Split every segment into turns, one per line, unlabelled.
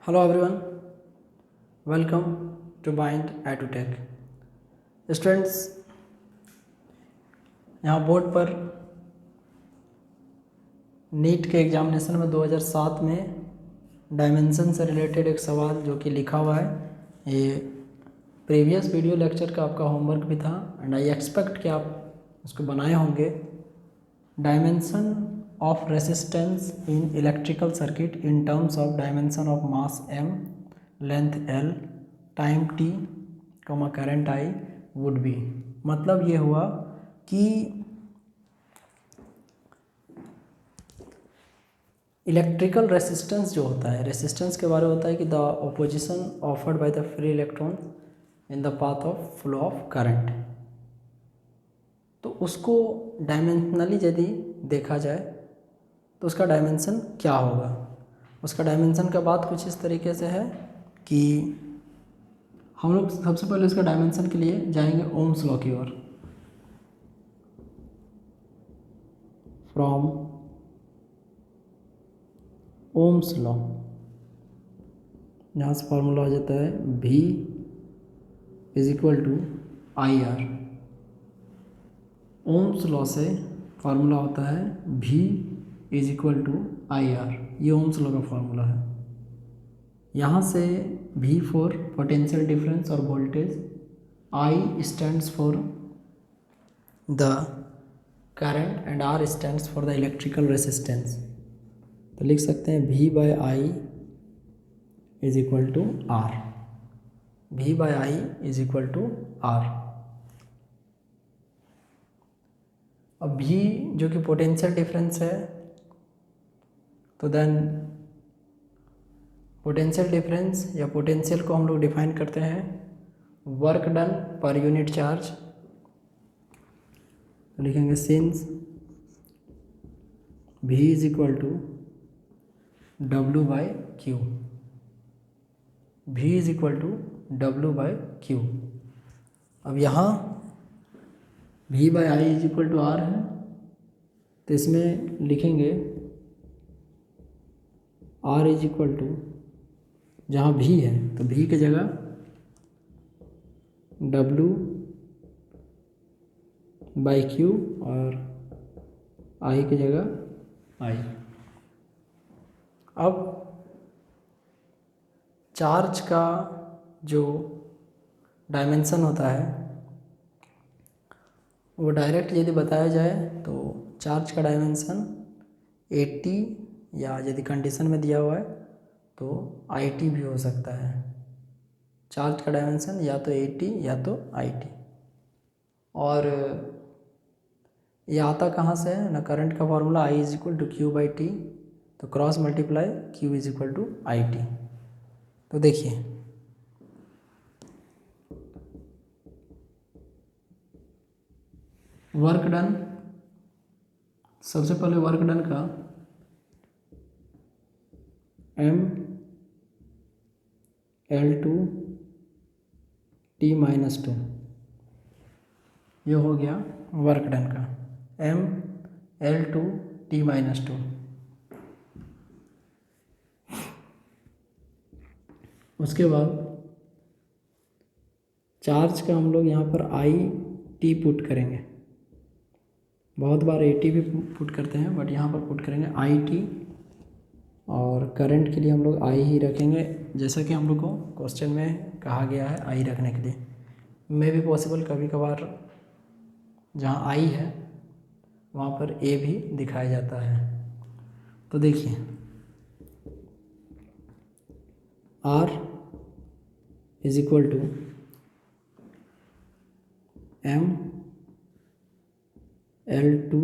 Hello everyone, welcome to Bind Edutech. Students, यहाँ board पर NEET के एग्जामिनेशन में 2007 में डायमेंशन से रिलेटेड एक सवाल जो कि लिखा हुआ है, ये प्रीवियस वीडियो लेक्चर का आपका होमवर्क भी था एंड आई एक्सपेक्ट कि आप उसको बनाए होंगे। Dimension of resistance in electrical circuit in terms of dimension of mass m, length l, time t, current I would be. मतलब ये हुआ कि इलेक्ट्रिकल रेसिस्टेंस जो होता है, रेसिस्टेंस के बारे में होता है कि the opposition offered by the free electron in the path of flow of current. तो उसको डायमेंशनली यदि देखा जाए तो उसका डायमेंशन क्या होगा। उसका डायमेंशन का बात कुछ इस तरीके से है कि हम लोग सबसे पहले इसका डायमेंशन के लिए जाएंगे ओम्स लॉ की ओर। फ्रॉम ओम्स लॉ, यहाँ से फॉर्मूला हो जाता है V is equal to IR। Ohm's law से फार्मूला होता है V is equal to IR। ये ओम्स लॉ का फार्मूला है। यहाँ से V फॉर पोटेंशियल डिफरेंस और voltage, I stands for the current and R stands for the electrical resistance. तो लिख सकते हैं V by I is equal to R। V by I is equal to R। अब V जो कि potential difference है, तो देन पोटेंशियल डिफरेंस या पोटेंशियल को हम लोग डिफाइन करते हैं work done per unit charge. तो लिखेंगे since V is equal to W by Q. V is equal to W by Q. अब यहाँ V by I is equal to R है, तो इसमें लिखेंगे R इज इक्वल टू, जहाँ V है तो V की जगह W बाई क्यू और I की जगह I। अब चार्ज का जो डायमेंशन होता है वो डायरेक्ट यदि बताया जाए तो चार्ज का डायमेंशन 80, या यदि कंडीशन में दिया हुआ है तो 80 भी हो सकता है। चार्ज का डायमेंशन या तो 80 या तो 80। और ये आता कहाँ से है ना, करंट का formula I is equal to Q by T, तो cross multiply Q is equal to IT। तो देखिए वर्क डन, सबसे पहले वर्क डन का M L2 T माइनस 2, ये हो गया वर्क डन का M L2 T माइनस 2। उसके बाद चार्ज का हम लोग यहाँ पर IT पुट करेंगे। बहुत बार 80 भी पुट करते हैं, बट यहाँ पर पुट करेंगे IT। और करंट के लिए हम लोग I ही रखेंगे, जैसा कि हम लोग को क्वेश्चन में कहा गया है I रखने के लिए। मे भी पॉसिबल कभी कभार जहाँ I है वहाँ पर A भी दिखाया जाता है। तो देखिए R is equal to M L2,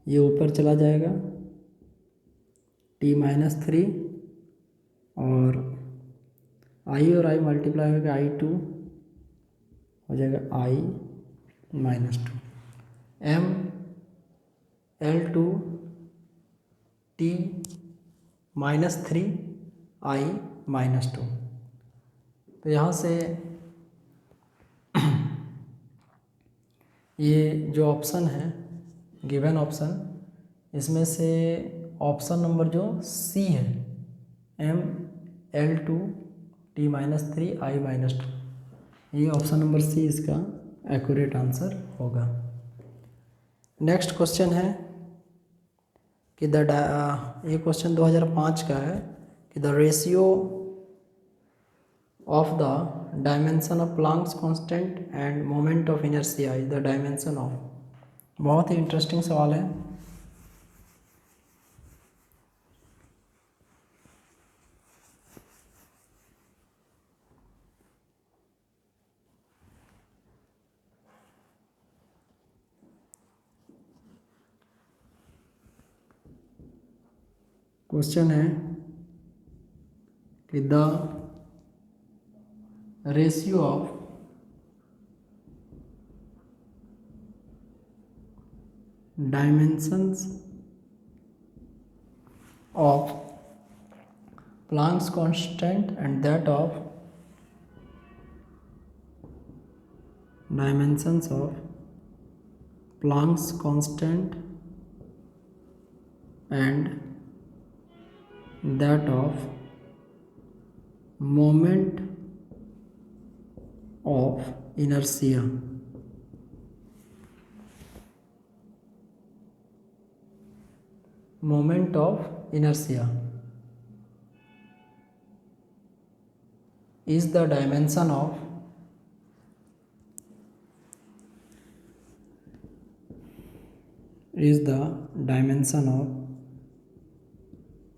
ये ऊपर चला जाएगा T माइनस 3, और I और I मल्टीप्लाई होगा I2, हो जाएगा I minus 2। M L2 T minus 3 I minus 2। तो यहाँ से ये जो ऑप्शन है गिवन ऑप्शन, इसमें से ऑप्शन नंबर जो C है mL2T-3 I-2। ये ऑप्शन नंबर सी इसका एक्यूरेट आंसर होगा। नेक्स्ट क्वेश्चन है कि ये क्वेश्चन 2005 का है कि the ratio of the dimension of Planck's constant end moment of inertia is the dimension of. बहुत ही इंटरेस्टिंग सवाल है। क्वेश्चन है कि the ratio of dimensions of Planck's constant and that of dimensions of Planck's constant and that of moment of inertia is the dimension of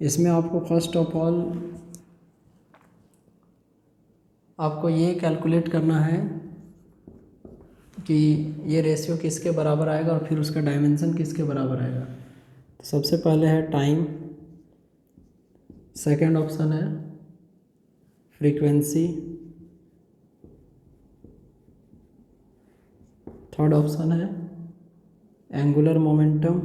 इसमें आपको first of all आपको ये calculate करना है कि ये रेशियो किसके बराबर आएगा और फिर उसका डायमेंशन किसके बराबर आएगा। तो सबसे पहले है टाइम, सेकंड ऑप्शन है फ्रीक्वेंसी, थर्ड ऑप्शन है एंगुलर मोमेंटम,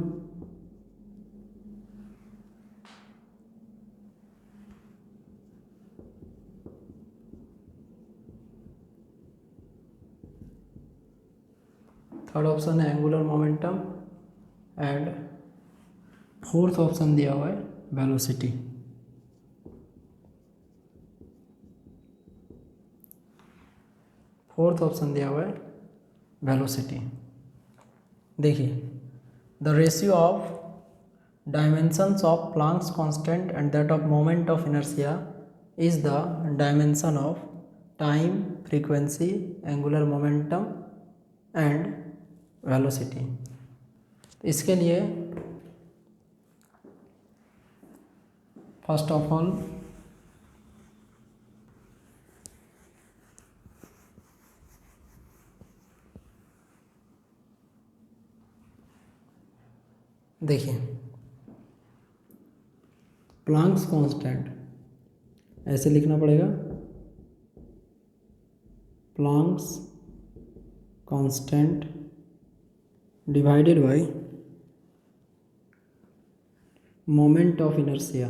थर्ड ऑप्शन है angular momentum and fourth option दिया हुआ है वेलोसिटी। फोर्थ ऑप्शन दिया हुआ है वेलोसिटी। देखिए, the ratio of dimensions of Planck's constant and that of moment of inertia is the dimension of time, frequency, angular momentum and velocity. इसके लिए first of all देखिए, प्लैंक्स कांस्टेंट ऐसे लिखना पड़ेगा, Planck's constant divided by moment of inertia.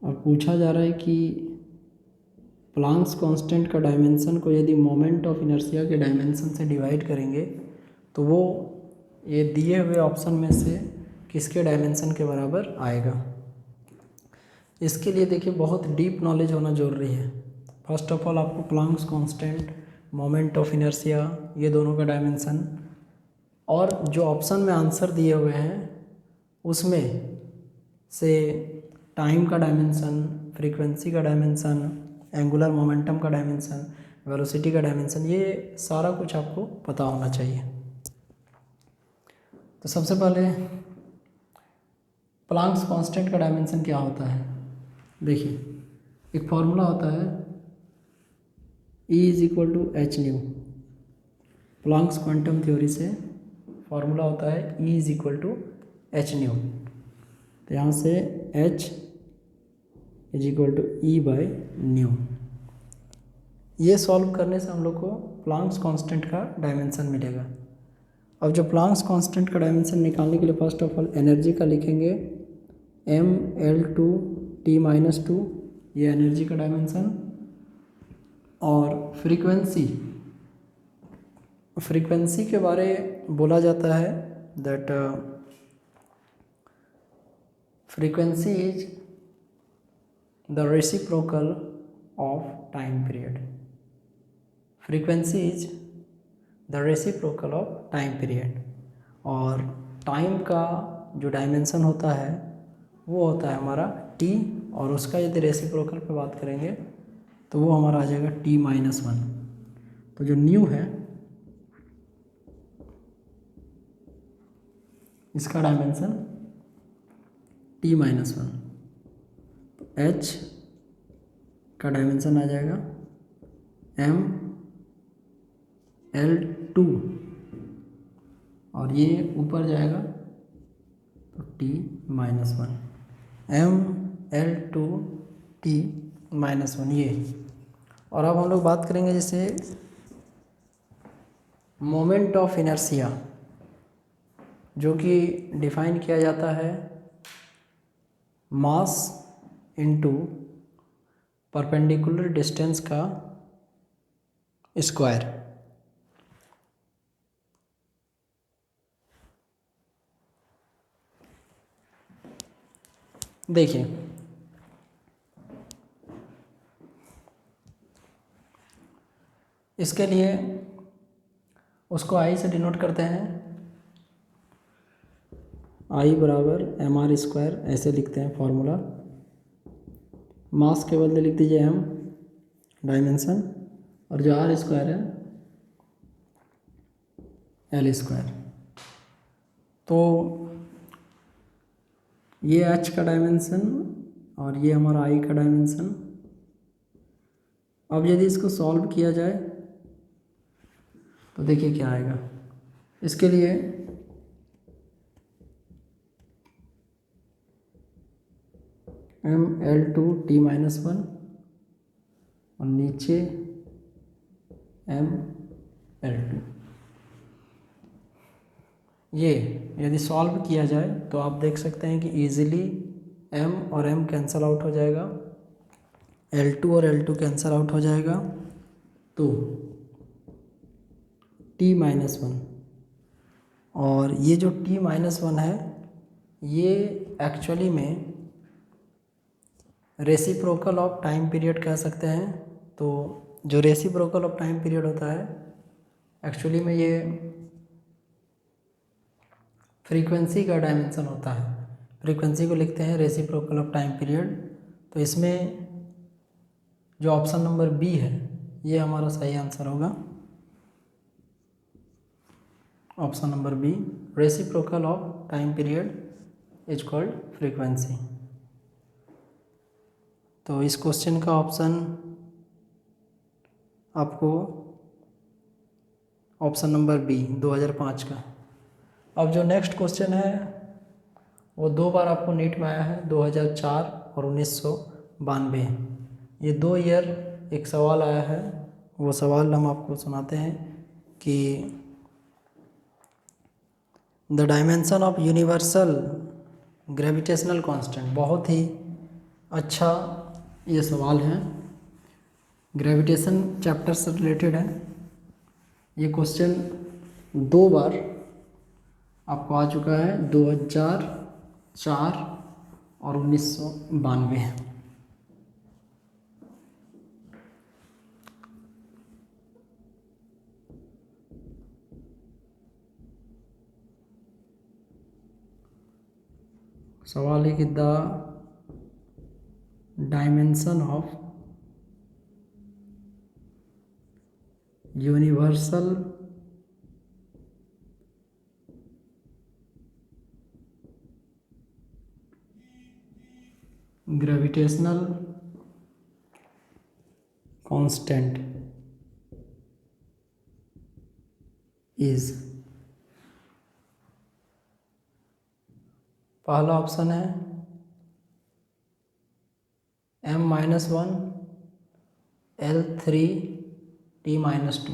अब पूछा जा रहा है कि प्लैंक्स कांस्टेंट का डायमेंशन को यदि मोमेंट ऑफ इनर्शिया के डायमेंशन से डिवाइड करेंगे तो वो ये दिए हुए ऑप्शन में से किसके डायमेंशन के बराबर आएगा। इसके लिए देखिए बहुत डीप नॉलेज होना जरूरी है। फर्स्ट ऑफ ऑल आपको Planck's constant, moment of inertia, ये दोनों का डायमेंशन और जो ऑप्शन में आंसर दिए हुए हैं उसमें से टाइम का डायमेंशन, फ्रीक्वेंसी का डायमेंशन, एंगुलर मोमेंटम का डायमेंशन, वेलोसिटी का डायमेंशन, ये सारा कुछ आपको पता होना चाहिए। तो सबसे पहले प्लैंक्स कांस्टेंट का डायमेंशन क्या होता है। देखिए, एक फॉर्मूला होता है E = h²। Planck's quantum theory से फॉर्मूला होता है E = h²। तो यहाँ से h = E/μ। ये सॉल्व करने से हम लोग को प्लैंक्स कांस्टेंट का डायमेंशन मिलेगा। अब जो प्लैंक्स कांस्टेंट का डायमेंशन निकालने के लिए फर्स्ट ऑफ ऑल एनर्जी का लिखेंगे mL2T-2, ये एनर्जी का डायमेंशन, और फ्रीक्वेंसी के बारे बोला जाता है that frequency is the reciprocal of time period. Frequency is the reciprocal of time period. और टाइम का जो डायमेंशन होता है वो होता है हमारा t, और उसका यदि रेसिप्रोकल पे बात करेंगे तो वो हमारा आ जाएगा t-1। तो जो न्यू है इसका डायमेंशन t-1, तो h का डायमेंशन आ जाएगा ml2, और ये ऊपर जाएगा तो t-1, ml2 t-1 ये। और अब हम लोग बात करेंगे जैसे मोमेंट ऑफ इनर्शिया, जो कि डिफाइन किया जाता है मास इनटू परपेंडिकुलर डिस्टेंस का स्क्वायर। देखिए इसके लिए उसको आई से डिनोट करते हैं, आई बराबर mr², ऐसे लिखते हैं फॉर्मूला। मास के बदले लिख दीजिए m, डायमेंशन, और जो r² है l²। तो ये h का डायमेंशन और ये हमारा i का डायमेंशन। अब यदि इसको सॉल्व किया जाए तो देखिए क्या आएगा। इसके लिए ml2 t-1 और नीचे ml2, ये यदि सॉल्व किया जाए तो आप देख सकते हैं कि इजीली m और m कैंसल आउट हो जाएगा, L2 और L2 कैंसल आउट हो जाएगा, तो t-1। और ये जो t-1 है ये एक्चुअली में रेसिप्रोकल ऑफ टाइम पीरियड कह सकते हैं। तो जो रेसिप्रोकल ऑफ टाइम पीरियड होता है एक्चुअली में ये फ्रीक्वेंसी का डायमेंशन होता है। फ्रीक्वेंसी को लिखते हैं रेसिप्रोकल ऑफ टाइम पीरियड। तो इसमें जो ऑप्शन नंबर बी है ये हमारा सही आंसर होगा, option number B, reciprocal of time period is called frequency. तो इस क्वेश्चन का ऑप्शन आपको ऑप्शन नंबर बी 2005 का। अब जो नेक्स्ट क्वेश्चन है वो 2 बार आपको नीट में आया है, 2004 और 1992। ये 2 ईयर एक सवाल आया है। वो सवाल हम आपको सुनाते हैं कि the dimension of universal gravitational constant. बहुत ही अच्छा ये सवाल है, ग्रेविटेशन चैप्टर से रिलेटेड है। ये क्वेश्चन 2 बार आपको आ चुका है, 2004 और 1992। सवाल है कि the dimension of universal gravitational constant is. पहला ऑप्शन है m-1 L3 t-2,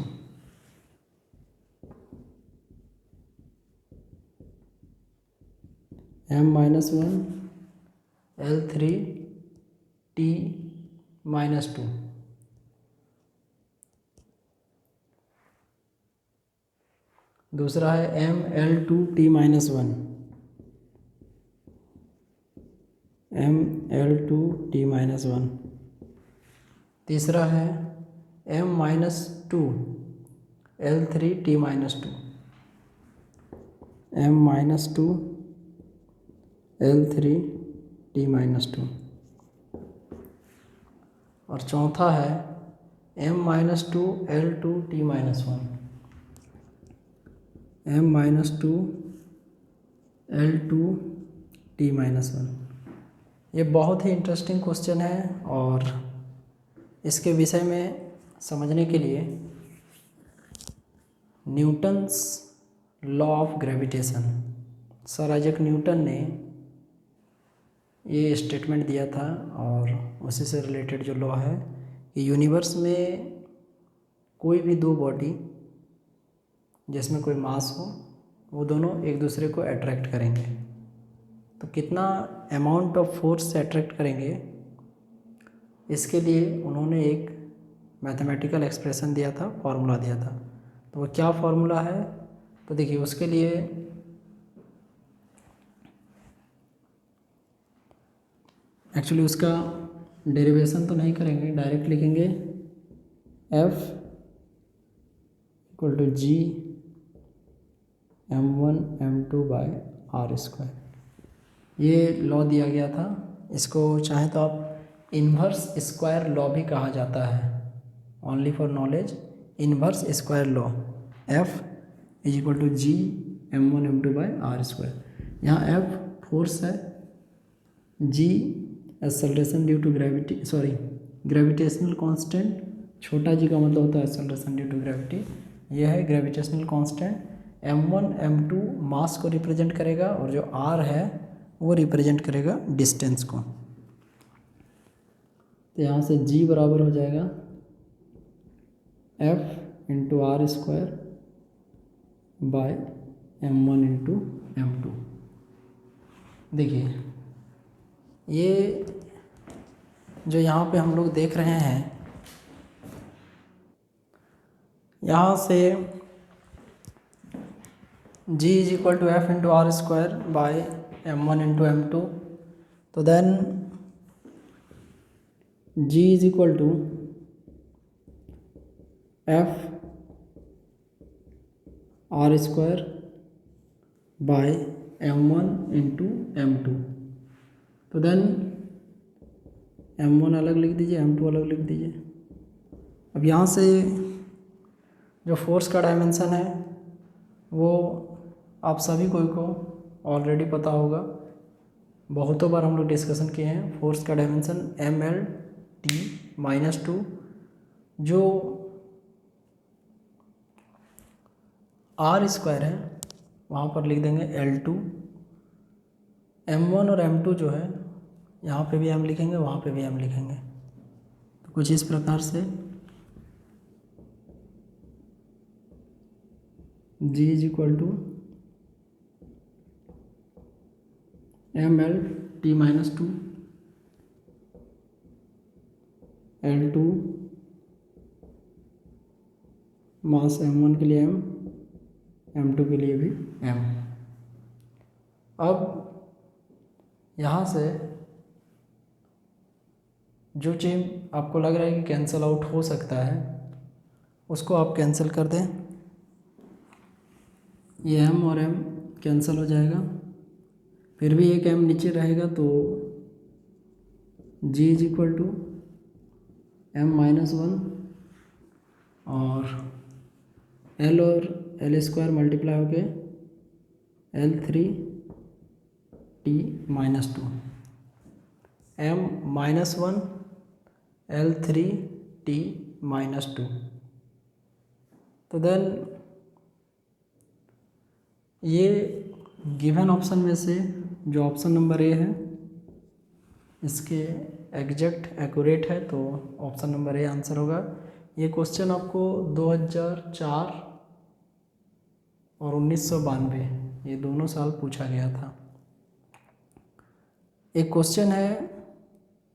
m-1 L3 t-2। दूसरा है ml2 t-1, ml2t-1। तीसरा है m-2 l3t-2, m-2 l3t-2। और चौथा है m-2 l2t-1, m-2 l2t-1। ये बहुत ही इंटरेस्टिंग क्वेश्चन है और इसके विषय में समझने के लिए Newton's law of gravitation, sir Isaac Newton ने ये स्टेटमेंट दिया था और उसी से रिलेटेड जो लॉ है कि यूनिवर्स में कोई भी दो बॉडी जिसमें कोई मास हो वो दोनों एक दूसरे को अट्रैक्ट करेंगे, तो कितना अमाउंट ऑफ फोर्स से अट्रैक्ट करेंगे इसके लिए उन्होंने एक मैथमेटिकल एक्सप्रेशन दिया था, फार्मूला दिया था। तो वो क्या फार्मूला है, तो देखिए उसके लिए एक्चुअली उसका डेरिवेशन तो नहीं करेंगे, डायरेक्ट लिखेंगे F = G m1 m2 by r²। ये लॉ दिया गया था, इसको चाहे तो आप इन्वर्स स्क्वायर लॉ भी कहा जाता है। Only for knowledge, inverse square law F = G m1 m2 by r²। यहाँ F फोर्स है, G acceleration due to gravity, sorry gravitational constant, छोटा g का मतलब होता है एक्सेलरेशन ड्यू टू ग्रेविटी, यह है ग्रेविटेशनल कांस्टेंट। m1 m2 मास को रिप्रेजेंट करेगा और जो r है वो रिप्रेजेंट करेगा डिस्टेंस को। तो यहाँ से g बराबर हो जाएगा F × r² bye m1 × m2। देखिए ये जो यहाँ पे हम लोग देख रहे हैं, यहाँ से g = F × r² bye m1 × m2, तो then g = F r² bye m1 × m2, तो देन m1 अलग लिख दीजिए, m2 अलग लिख दीजिए। अब यहाँ से जो फोर्स का डायमेंशन है वो आप सभी को ऑलरेडी पता होगा, बहुतों बार हम लोग डिस्कशन किए हैं। फोर्स का डायमेंशन mlt-2, जो r² है वहाँ पर लिख देंगे L2, m1 और m2 जो है यहाँ पे भी m लिखेंगे, वहाँ पे भी m लिखेंगे। तो कुछ इस प्रकार से g = mlt-2 L2 मास m1 के लिए m, m2 के लिए भी m। अब यहाँ से जो चीज़ आपको लग रहा है कि कैंसिल आउट हो सकता है उसको आप कैंसिल कर दें, ये m और m कैंसिल हो जाएगा, फिर भी एक m नीचे रहेगा, तो g = m-1 और l और l² मल्टीप्लाई होके l3t-2, m-1 l3t-2। तो देन ये गिवन ऑप्शन में से जो ऑप्शन नंबर ए है इसके एग्जैक्ट एक्यूरेट है, तो ऑप्शन नंबर ए आंसर होगा। ये क्वेश्चन आपको 2004 और 1992 ये दोनों साल पूछा गया था। एक क्वेश्चन है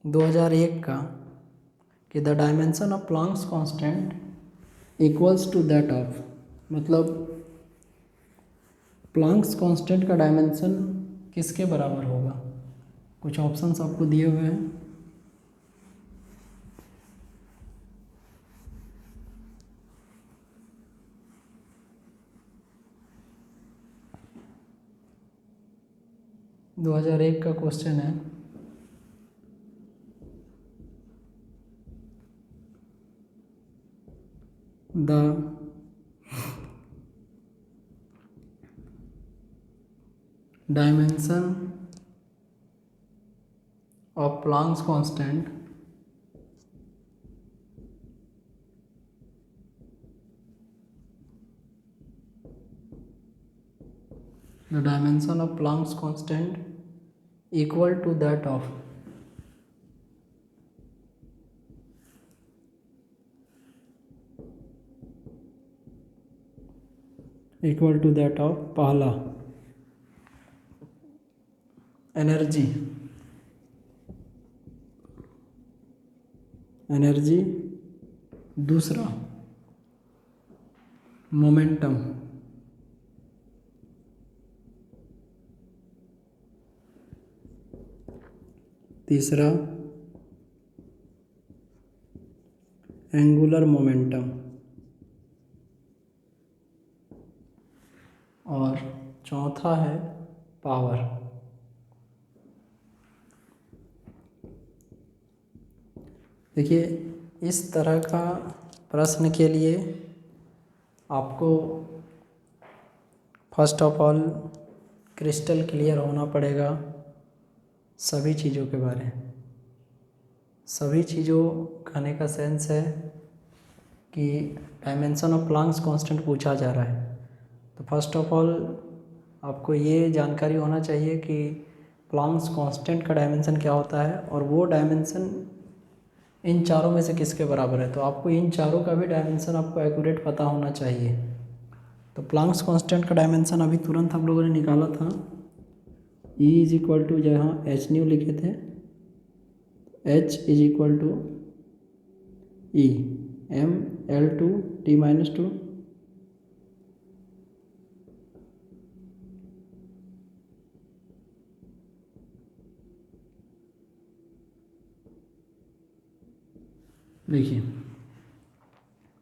2001 का कि the dimension of Planck's constant equals to that of, मतलब प्लैंक्स कांस्टेंट का डायमेंशन किसके बराबर होगा। कुछ ऑप्शंस आपको दिए हुए हैं। दो 2001 का क्वेश्चन है। The dimension of Planck's constant the dimension of Planck's constant equal to that of पहला एनर्जी, दूसरा मोमेंटम, तीसरा एंगुलर मोमेंटम और चौथा है पावर। देखिए, इस तरह का प्रश्न के लिए आपको first of all crystal clear होना पड़ेगा सभी चीज़ों के बारे में। सभी चीज़ों कहने का सेंस है कि डायमेंशन ऑफ प्लांक्स कांस्टेंट पूछा जा रहा है, तो फर्स्ट ऑफ ऑल आपको ये जानकारी होना चाहिए कि प्लांक्स कांस्टेंट का डायमेंशन क्या होता है और वो डायमेंशन इन चारों में से किसके बराबर है। तो आपको इन चारों का भी डायमेंशन आपको एक्यूरेट पता होना चाहिए। तो प्लांक्स कांस्टेंट का डायमेंशन अभी तुरंत हम लोगों ने निकाला था, E इज इक्वल टू जहाँ एच न्यू लिखे थे, H is equal to E mL2T-2 देखिए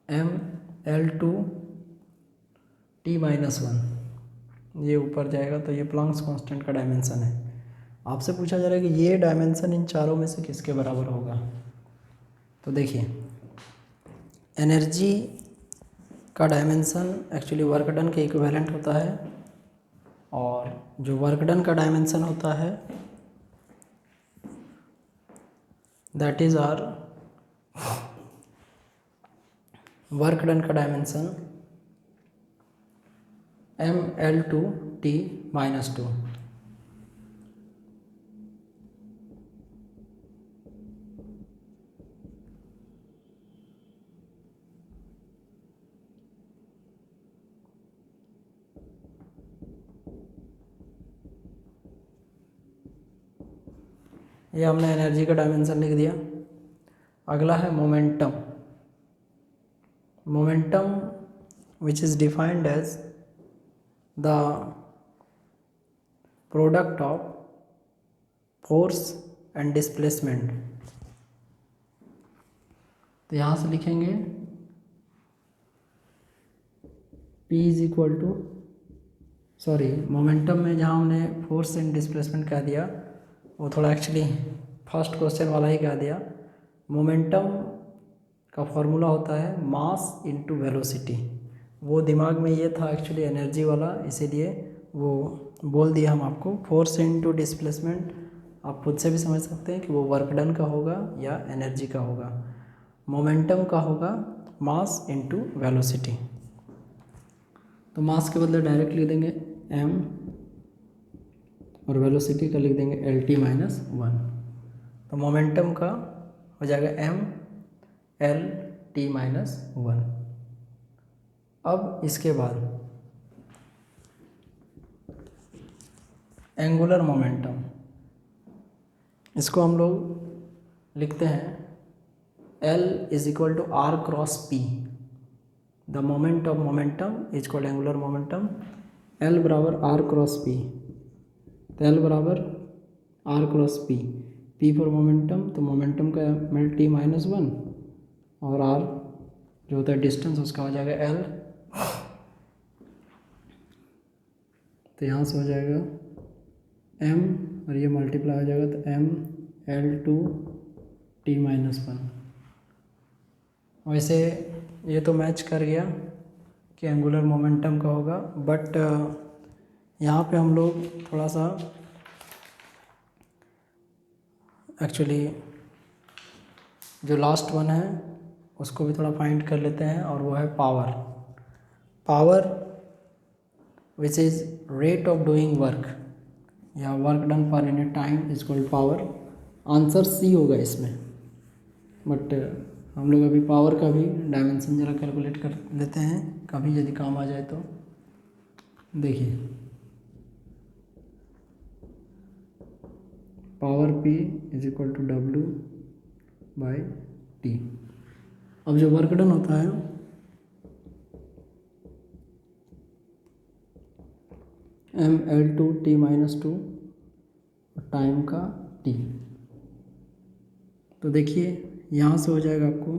mL2T-1 ये ऊपर जाएगा तो ये प्लांक्स कांस्टेंट का डायमेंशन है। आपसे पूछा जा रहा है कि ये डायमेंशन इन चारों में से किसके बराबर होगा। तो देखिए, एनर्जी का डायमेंशन एक्चुअली वर्क डन के इक्विवेलेंट होता है और जो वर्क डन का डायमेंशन होता है that is or work done का डायमेंशन mL2T-2। ये हमने एनर्जी का डायमेंशन लिख दिया। अगला है momentum. Momentum which is defined as the product of force and displacement. तो यहाँ से लिखेंगे P is equal to momentum में जहाँ हमने फोर्स एंड डिस्प्लेसमेंट कह दिया वो थोड़ा एक्चुअली फर्स्ट क्वेश्चन वाला ही कह दिया। मोमेंटम का फॉर्मूला होता है मास इनटू वेलोसिटी। वो दिमाग में ये था एक्चुअली एनर्जी वाला, इसीलिए वो बोल दिया हम आपको। फोर्स इनटू डिस्प्लेसमेंट आप खुद से भी समझ सकते हैं कि वो वर्क डन का होगा या एनर्जी का होगा। मोमेंटम का होगा मास इनटू वेलोसिटी। तो मास के बदले डायरेक्ट लिख देंगे m और वेलोसिटी का लिख देंगे LT-1। तो मोमेंटम का हो जाएगा mL/T-1। अब इसके बाद एंगुलर मोमेंटम, इसको हम लोग लिखते हैं L is equal to R cross P। The moment of momentum is called angular momentum. L बराबर R क्रॉस P। तो L बराबर R cross P, P for momentum, तो मोमेंटम का एल टी माइनस वन, और R जो होता है distance उसका हो जाएगा एल, तो यहाँ से हो जाएगा एम और ये मल्टीप्लाई हो जाएगा तो M L two T minus one. वैसे ये तो मैच कर गया कि एंगुलर मोमेंटम का होगा, बट यहाँ पे हम लोग थोड़ा सा एक्चुअली जो लास्ट वन है उसको भी थोड़ा फाइंड कर लेते हैं, और वो है power. Power which is rate of doing work या work done per unit time is called power. Answer C होगा इसमें, बट हम लोग अभी पावर का भी डायमेंशन जरा कैलकुलेट कर लेते हैं, कभी यदि काम आ जाए तो। देखिए power P is equal to W by T. अब जो वर्क डन होता है M L two T minus two, time का टी, तो देखिए यहाँ से हो जाएगा आपको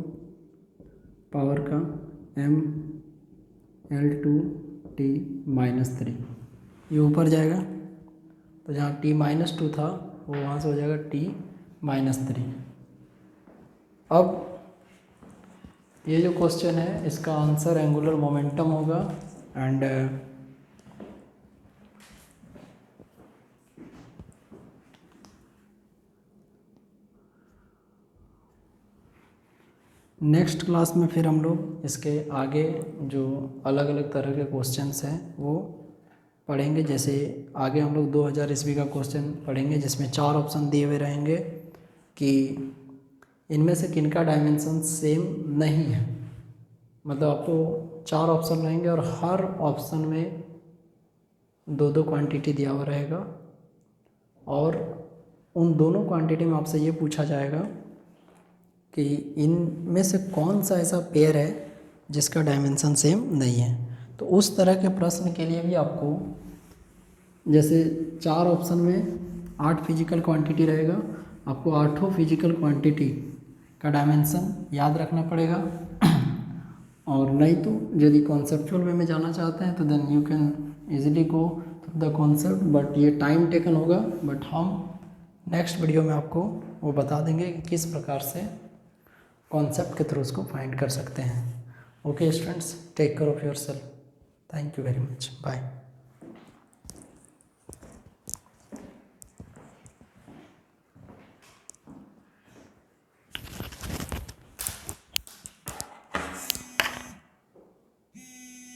पावर का M L two T minus three, ये ऊपर जाएगा, तो जहाँ टी माइनस टू था वो वहाँ से हो जाएगा टी माइनस थ्री। अब ये जो क्वेश्चन है इसका आंसर एंगुलर मोमेंटम होगा, एंड नेक्स्ट क्लास में फिर हम लोग इसके आगे जो अलग अलग तरह के क्वेश्चंस हैं वो पढ़ेंगे। जैसे आगे हम लोग 2000 ईस्वी का क्वेश्चन पढ़ेंगे जिसमें 4 ऑप्शन दिए हुए रहेंगे कि इनमें से किनका डायमेंशन सेम नहीं है। मतलब आपको 4 ऑप्शन रहेंगे और हर ऑप्शन में 2-2 क्वांटिटी दिया हुआ रहेगा, और उन दोनों क्वांटिटी में आपसे ये पूछा जाएगा कि इनमें से कौन सा ऐसा पेयर है जिसका डायमेंशन सेम नहीं है। तो उस तरह के प्रश्न के लिए भी आपको जैसे 4 ऑप्शन में 8 फिजिकल क्वांटिटी रहेगा, आपको 8 फिजिकल क्वांटिटी का डायमेंशन याद रखना पड़ेगा। और नहीं तो यदि कॉन्सेप्चुअल वे में जाना चाहते हैं तो then you can easily go through the concept, but ये टाइम टेकन होगा। बट हम नेक्स्ट वीडियो में आपको वो बता देंगे कि किस प्रकार से कॉन्सेप्ट के थ्रू उसको फाइंड कर सकते हैं। Okay students, take care of yourself. Thank you very much, bye.